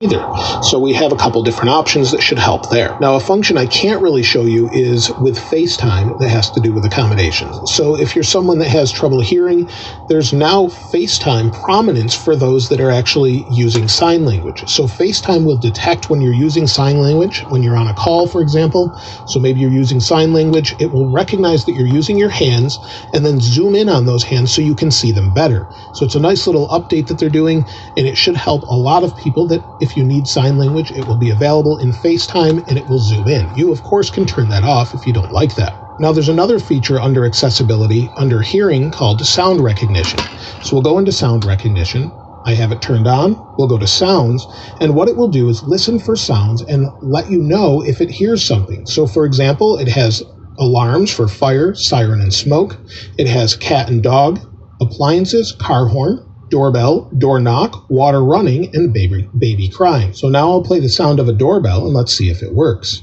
either. So we have a couple different options that should help there. Now, a function I can't really show you is with FaceTime that has to do with accommodations. So if you're someone that has trouble hearing, there's now FaceTime Prominence for those that are actually using sign language. So FaceTime will detect when you're using sign language, when you're on a call, for example. So maybe you're using sign language, it will recognize that you're using your hands and then zoom in on those hands so you can see them better. So it's a nice little update that they're doing, and it should help a lot of people that if you need sign language, it will be available in FaceTime and it will zoom in. You, of course, can turn that off if you don't like that. Now, there's another feature under accessibility, under hearing, called sound recognition. So we'll go into sound recognition. I have it turned on. We'll go to sounds, and what it will do is listen for sounds and let you know if it hears something. So, for example, it has alarms for fire, siren, and smoke. It has cat and dog, appliances, car horn, doorbell, door knock, water running, and baby crying. So now I'll play the sound of a doorbell and let's see if it works.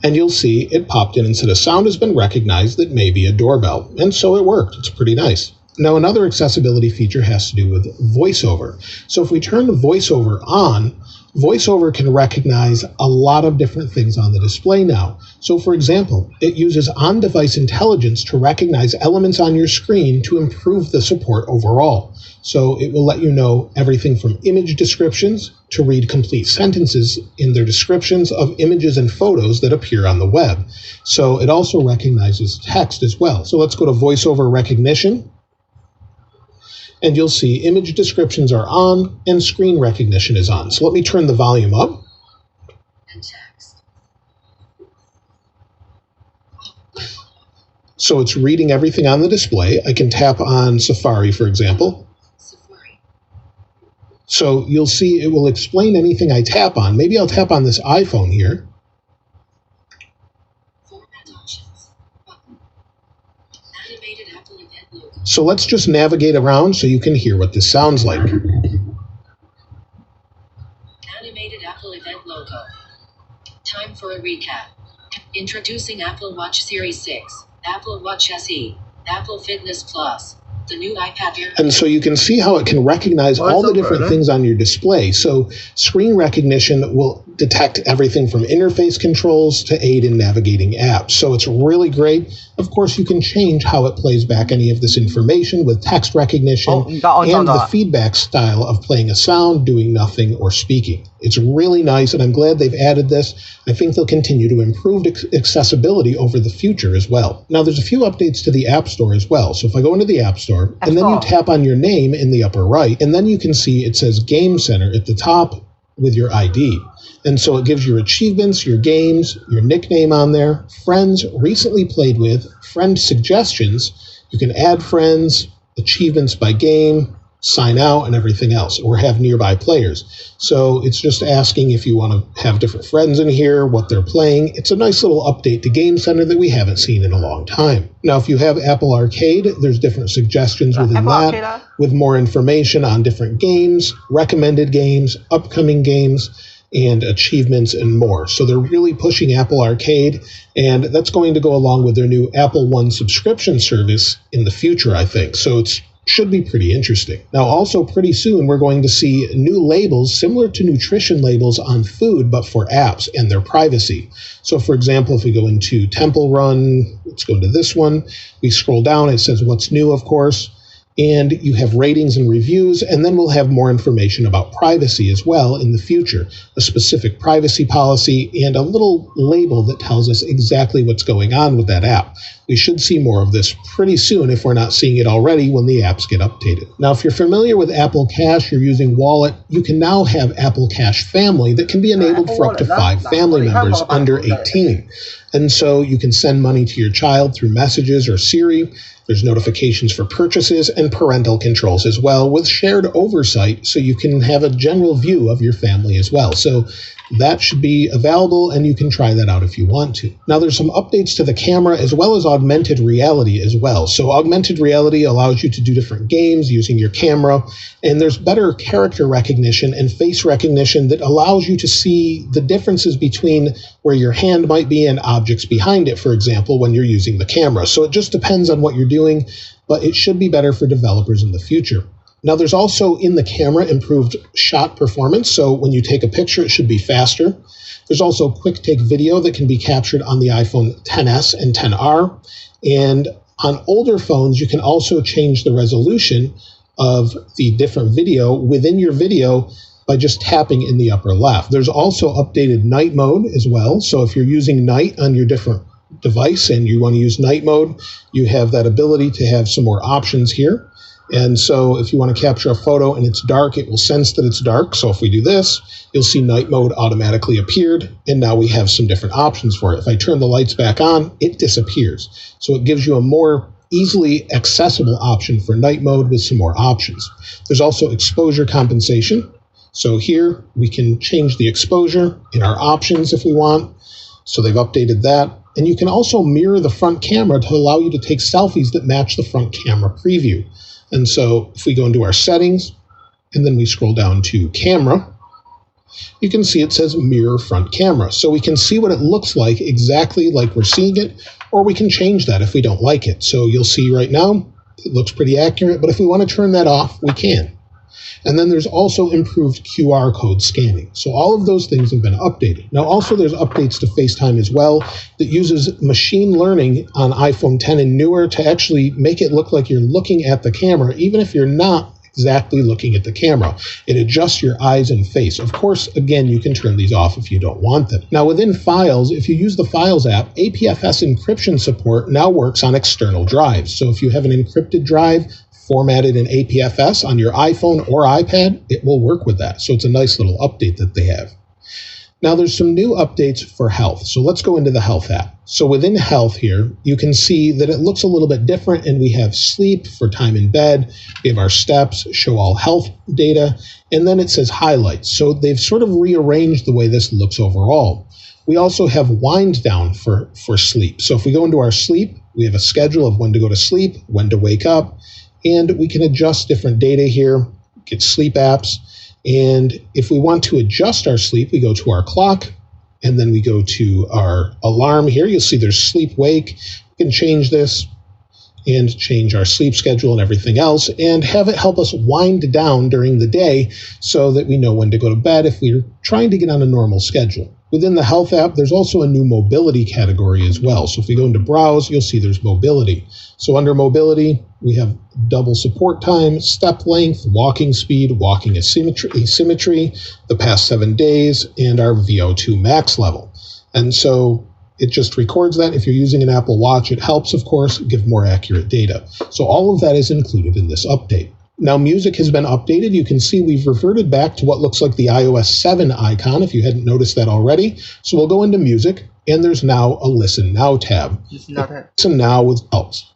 And you'll see it popped in and said a sound has been recognized that may be a doorbell. And so it worked. It's pretty nice. Now, another accessibility feature has to do with VoiceOver. So if we turn the VoiceOver on, VoiceOver can recognize a lot of different things on the display now. So for example, it uses on-device intelligence to recognize elements on your screen to improve the support overall. So it will let you know everything from image descriptions to read complete sentences in their descriptions of images and photos that appear on the web. So it also recognizes text as well. So let's go to VoiceOver Recognition. And you'll see image descriptions are on and screen recognition is on. So let me turn the volume up. And text. So it's reading everything on the display. I can tap on Safari, for example. Safari. So you'll see it will explain anything I tap on. Maybe I'll tap on this iPhone here. Format options. Button. Animated Apple event logo. So let's just navigate around so you can hear what this sounds like. Animated Apple event logo. Time for a recap. Introducing Apple Watch Series 6, Apple Watch SE, Apple Fitness Plus, the new iPad Air. And so you can see how it can recognize all the different things on your display. So screen recognition will detect everything from interface controls to aid in navigating apps. So it's really great. Of course, you can change how it plays back any of this information with text recognition and the feedback style of playing a sound, doing nothing, or speaking. It's really nice, and I'm glad they've added this. I think they'll continue to improve accessibility over the future as well. Now, there's a few updates to the App Store as well. So if I go into the App Store, and then you tap on your name in the upper right, and then you can see it says Game Center at the top with your ID. And so it gives your achievements, your games, your nickname on there, friends recently played with, friend suggestions. You can add friends, achievements by game, sign out, and everything else, or have nearby players. So it's just asking if you want to have different friends in here, what they're playing. It's a nice little update to Game Center that we haven't seen in a long time. Now, if you have Apple Arcade, there's different suggestions within that with more information on different games, recommended games, upcoming games, and achievements and more. So they're really pushing Apple Arcade, and that's going to go along with their new Apple One subscription service in the future, I think. So it's should be pretty interesting. Now, also pretty soon, we're going to see new labels similar to nutrition labels on food, but for apps and their privacy. So, for example, if we go into Temple Run, let's go to this one. We scroll down, it says what's new, of course. And you have ratings and reviews, and then we'll have more information about privacy as well in the future, a specific privacy policy, and a little label that tells us exactly what's going on with that app. We should see more of this pretty soon if we're not seeing it already when the apps get updated. Now, if you're familiar with Apple Cash, you're using Wallet, you can now have Apple Cash Family that can be enabled for up to 5 family members under 18. And so you can send money to your child through messages or Siri. There's notifications for purchases and parental controls as well with shared oversight, so you can have a general view of your family as well. So that should be available, and you can try that out if you want to. Now, there's some updates to the camera as well as augmented reality as well. So augmented reality allows you to do different games using your camera, and there's better character recognition and face recognition that allows you to see the differences between where your hand might be and objects behind it, for example, when you're using the camera. So it just depends on what you're doing, but it should be better for developers in the future. Now, there's also in the camera improved shot performance. So when you take a picture, it should be faster. There's also quick take video that can be captured on the iPhone XS and XR. And on older phones, you can also change the resolution of the different video within your video by just tapping in the upper left. There's also updated night mode as well. So if you're using night on your different device and you want to use night mode, you have that ability to have some more options here. And so if you want to capture a photo and it's dark, it will sense that it's dark. So if we do this, you'll see night mode automatically appeared. And now we have some different options for it. If I turn the lights back on, it disappears. So it gives you a more easily accessible option for night mode with some more options. There's also exposure compensation. So here we can change the exposure in our options if we want. So they've updated that. And you can also mirror the front camera to allow you to take selfies that match the front camera preview. And so if we go into our settings and then we scroll down to camera, you can see it says mirror front camera. So we can see what it looks like exactly like we're seeing it, or we can change that if we don't like it. So you'll see right now, it looks pretty accurate, but if we want to turn that off, we can. And then there's also improved QR code scanning. So all of those things have been updated. Now also there's updates to FaceTime as well that uses machine learning on iPhone 10 and newer to actually make it look like you're looking at the camera, even if you're not exactly looking at the camera. It adjusts your eyes and face. Of course, again, you can turn these off if you don't want them. Now within Files, if you use the Files app, APFS encryption support now works on external drives. So if you have an encrypted drive, formatted in APFS on your iPhone or iPad, it will work with that. So it's a nice little update that they have. Now there's some new updates for health. So let's go into the health app. So within health here, you can see that it looks a little bit different, and we have sleep for time in bed. We have our steps, show all health data, and then it says highlights. So they've sort of rearranged the way this looks overall. We also have wind down for sleep. So if we go into our sleep, we have a schedule of when to go to sleep, when to wake up, and we can adjust different data here, get sleep apps. And if we want to adjust our sleep, we go to our clock, and then we go to our alarm here. You'll see there's sleep wake. We can change this and change our sleep schedule and everything else, and have it help us wind down during the day so that we know when to go to bed if we're trying to get on a normal schedule. Within the health app, there's also a new mobility category as well. So if we go into browse, you'll see there's mobility. So under mobility, we have double support time, step length, walking speed, walking asymmetry, the past 7 days, and our VO2 max level. And so it just records that. If you're using an Apple Watch, it helps, of course, give more accurate data. So all of that is included in this update. Now, music has been updated. You can see we've reverted back to what looks like the iOS 7 icon, if you hadn't noticed that already. So we'll go into music, and there's now a Listen Now tab. Listen Now with helps.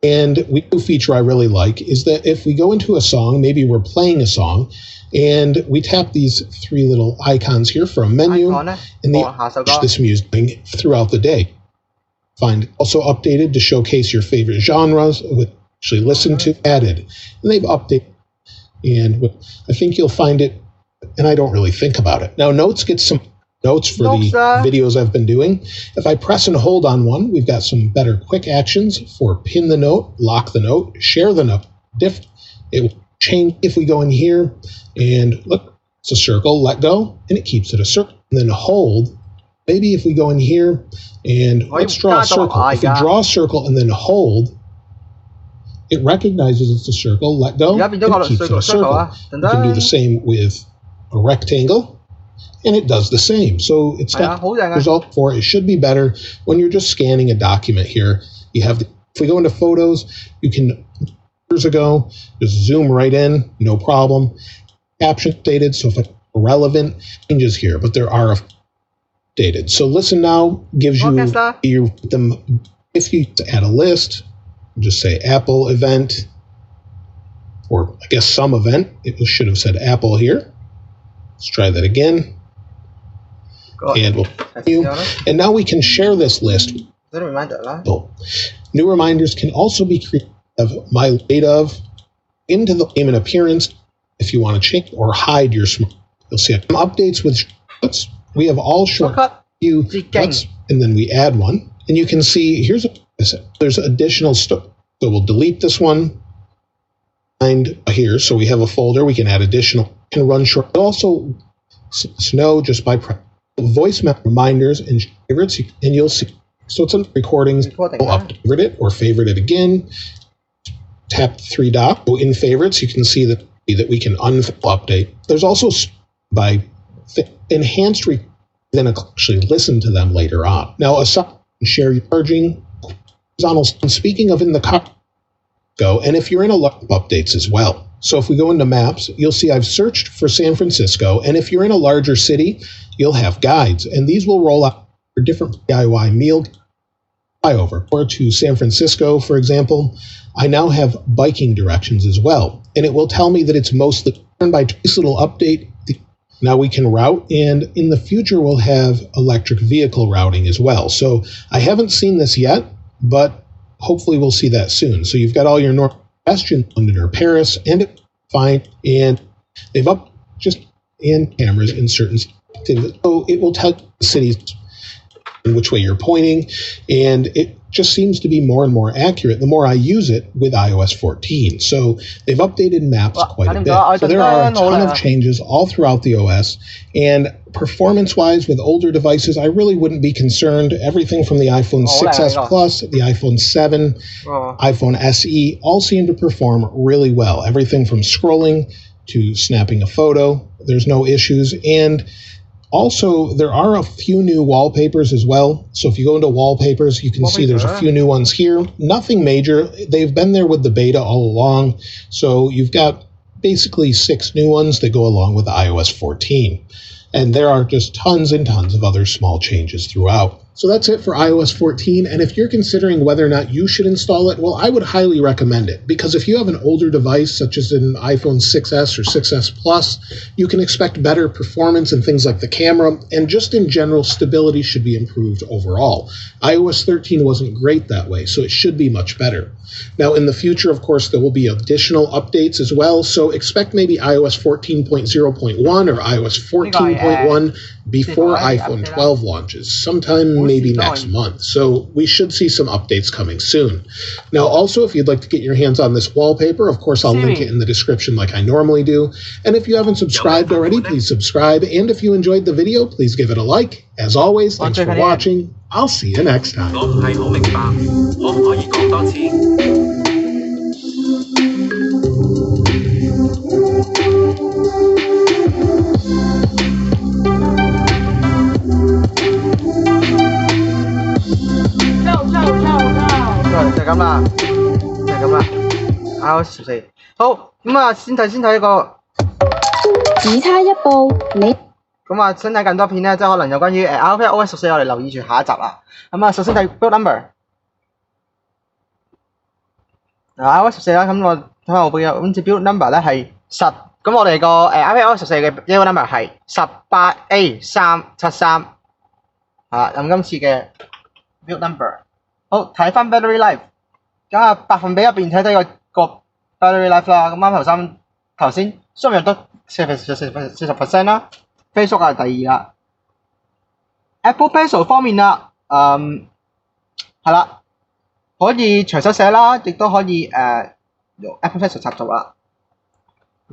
And a new feature I really like is that if we go into a song, maybe we're playing a song, and we tap these 3 little icons here for a menu, and they push this music throughout the day. Find also updated to showcase your favorite genres with actually listen to added, and they've updated, and I think you'll find it, and I don't really think about it. Now notes get some notes for the videos I've been doing. If I press and hold on one, we've got some better quick actions for pin the note, lock the note, share the note, it will change if we go in here and look, it's a circle, let go, and it keeps it a circle, and then hold. Maybe if we go in here and let's draw a circle. If we draw a circle and then hold, it recognizes it's a circle, let go, and it keeps it a circle. You can do the same with a rectangle, and it does the same. So it's got result for it. It should be better when you're just scanning a document here. You have if we go into photos, you can years ago just zoom right in, no problem. Caption updated, so if it's relevant, changes here, but there are updated. So Listen Now gives you them if you add a list. Just say Apple event, or I guess some event. It should have said Apple here. Let's try that again. And we'll continue. And now we can share this list. New reminders can also be created of my data of into the name and appearance if you want to change or hide your smart. You'll see updates with shortcuts. We have all shortcuts, and then we add one. And you can see there's additional stuff. So we'll delete this one. find here. So we have a folder. We can add additional. Can run short. Also, know just by voice reminders and favorites, and you'll see. So it's in recordings. We'll favorite it or favorite it again. Tap 3 dots. So in favorites, you can see that we can update. There's also by enhanced then actually listen to them later on. Now, aside share charging. Speaking of in the car, go, and if you're in a lot of updates as well. So if we go into maps, you'll see I've searched for San Francisco, and if you're in a larger city, you'll have guides, and these will roll out for different DIY meal flyover. Or to San Francisco, for example, I now have biking directions as well, and it will tell me that it's mostly by this little update. Now we can route, and in the future we'll have electric vehicle routing as well. So I haven't seen this yet, but hopefully we'll see that soon. So you've got all your North Western, London or Paris, and it's fine. And they've up just and cameras in certain cities. So it will tell cities in which way you're pointing, and it just seems to be more and more accurate the more I use it with iOS 14. So they've updated maps quite a bit. So there are a ton of changes all throughout the OS, and performance-wise with older devices, I really wouldn't be concerned. Everything from the iPhone 6s Plus, the iPhone 7, iPhone SE, all seem to perform really well. Everything from scrolling to snapping a photo, there's no issues. And also, there are a few new wallpapers as well. So if you go into wallpapers, you can see there's a few new ones here. Nothing major. They've been there with the beta all along. So you've got basically 6 new ones that go along with iOS 14. And there are just tons and tons of other small changes throughout. So that's it for iOS 14, and if you're considering whether or not you should install it, well, I would highly recommend it, because if you have an older device, such as an iPhone 6s or 6s Plus, you can expect better performance and things like the camera, and just in general, stability should be improved overall. iOS 13 wasn't great that way, so it should be much better. Now, in the future, of course, there will be additional updates as well, so expect maybe iOS 14.0.1 or iOS 14.1 before iPhone 12 launches, sometime maybe next month. So we should see some updates coming soon. Now, also, if you'd like to get your hands on this wallpaper, of course, I'll link it in the description like I normally do. And if you haven't subscribed already, please subscribe. And if you enjoyed the video, please give it a like. As always, thanks for watching. I'll see you next time.就係咁啦，就係咁啦。iOS 14好咁啊，先睇一個，只差一步，你咁啊，想睇更多片咧，即係可能有關於iOS 14，我哋留意住下一集啦。咁啊，首先睇 build number。iOS 14啦，咁我睇下我邊咁隻 build number 咧係10，咁我哋個iOS 14嘅 build number 係 18A373。咁今次嘅 build number。好，睇翻 battery life， 咁啊百分比入邊睇睇個 battery life 啦。咁啱頭先 zoom 入得40% 啦 ，Facebook 係第二啦。Apple Pencil 方面啦，係啦，可以隨手寫啦，亦都可以用 Apple Pencil 插圖啦，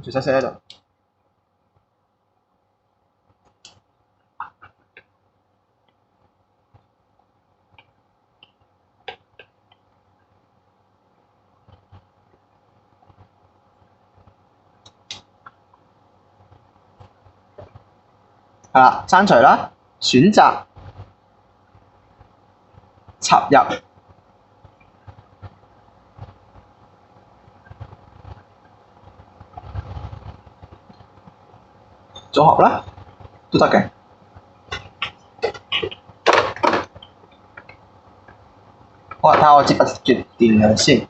隨手寫喺度。係啦，刪除啦，選擇，插入，組合啦，都得嘅。好啊，睇下我接電量先。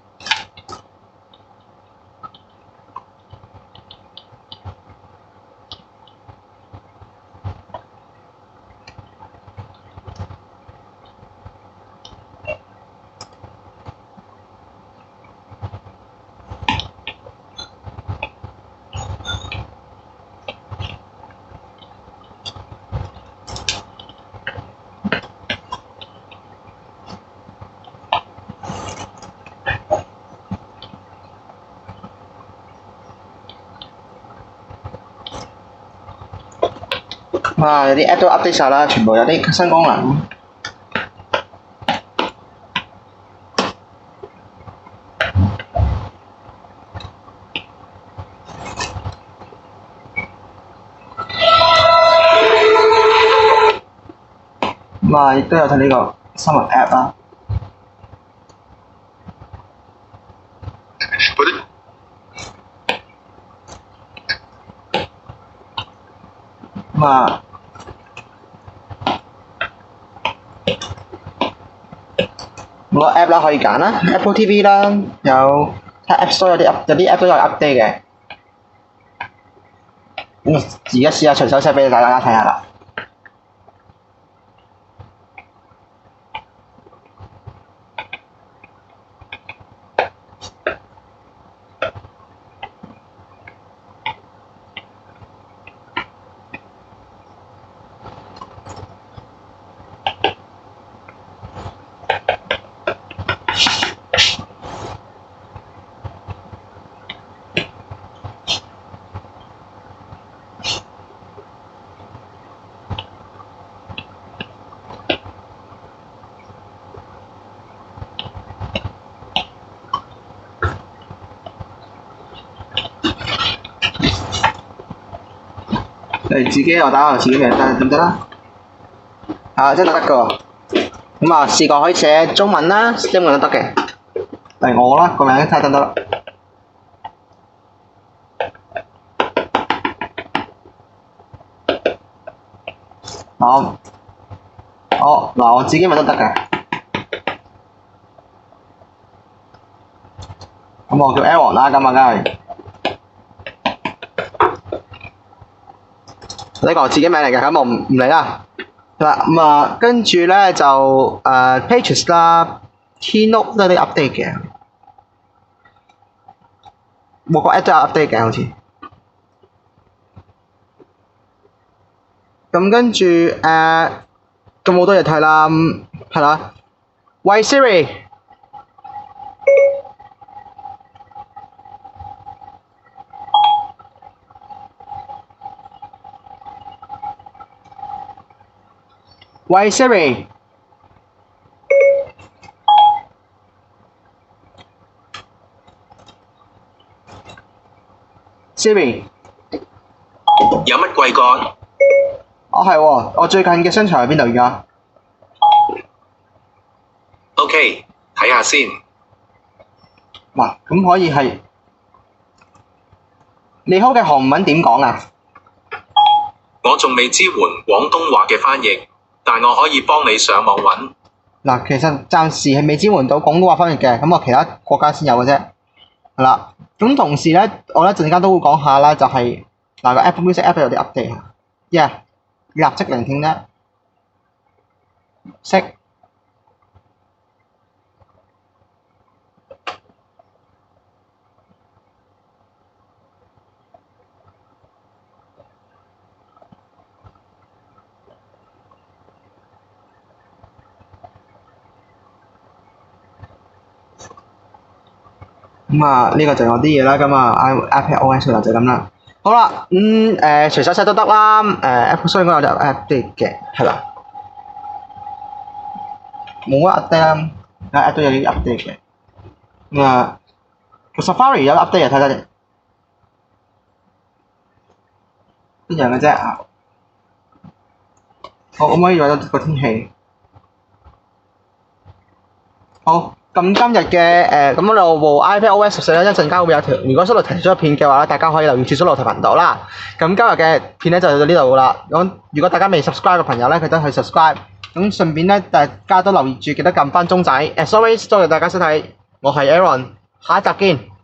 哇！有啲 app 都 update 晒啦，全部有啲新功能。哇！亦都有睇呢個新聞 app 啦。啊，好多 app 啦可以揀啦 ，Apple TV 啦，有睇 App Store 有啲 app 都有 update 嘅。咁而家試下隨手寫俾大家睇下啦。你自己又打我自己名得點得啦？真係得㗎喎。咁啊，試過可以寫中文啦、英文都得嘅。例如我啦，個名睇下得唔得啦？好，嗱，我自己名都得嘅。咁我叫 Aaron 啦，咁啊，梗係。呢個我自己名嚟嘅，咁我唔理啦。嗱，咁啊，跟住咧就Pages 啦、Keynote 都有啲 update 嘅，每個 app 都有 update 嘅，好似。咁跟住咁好多嘢睇啦，係啦。喂 Siri。喂 Siri。Siri。有乜貴幹？係喎，我最近嘅商場喺邊度而家 ？OK，睇下先。嗱，咁可以係你好嘅韓文點講啊？我仲未支援廣東話嘅翻譯，但我可以幫你上網揾。嗱，其實暫時係未支援到廣東話翻譯嘅，咁我其他國家先有嘅啫。係啦，咁同時咧，我咧陣間都會講下啦，就係個 Apple Music App 有啲 update。Yeah， 立即聆聽咧，識。咁啊，呢個就係我啲嘢啦，咁啊 iPadOS 就咁啦。好啦，隨手寫都得啦。Apple Store 應該有 update 嘅，係啦。冇乜 update 啦，App 都有啲 update 嘅。咁啊，個 Safari 有 update 睇睇先。一樣嘅啫。好，可唔可以揾到個天氣？好。咁今日嘅咁嗰度部 iPadOS14咧，一陣間會有條，如果蘇路提咗片嘅話咧，大家可以留意住蘇路提頻道啦。咁今日嘅片咧就到呢度啦。咁如果大家未 subscribe 嘅朋友咧，記得去 subscribe。咁順便咧，大家都留意住，記得撳翻鐘仔。As always，多謝大家收睇，我係 Aaron，下一集見。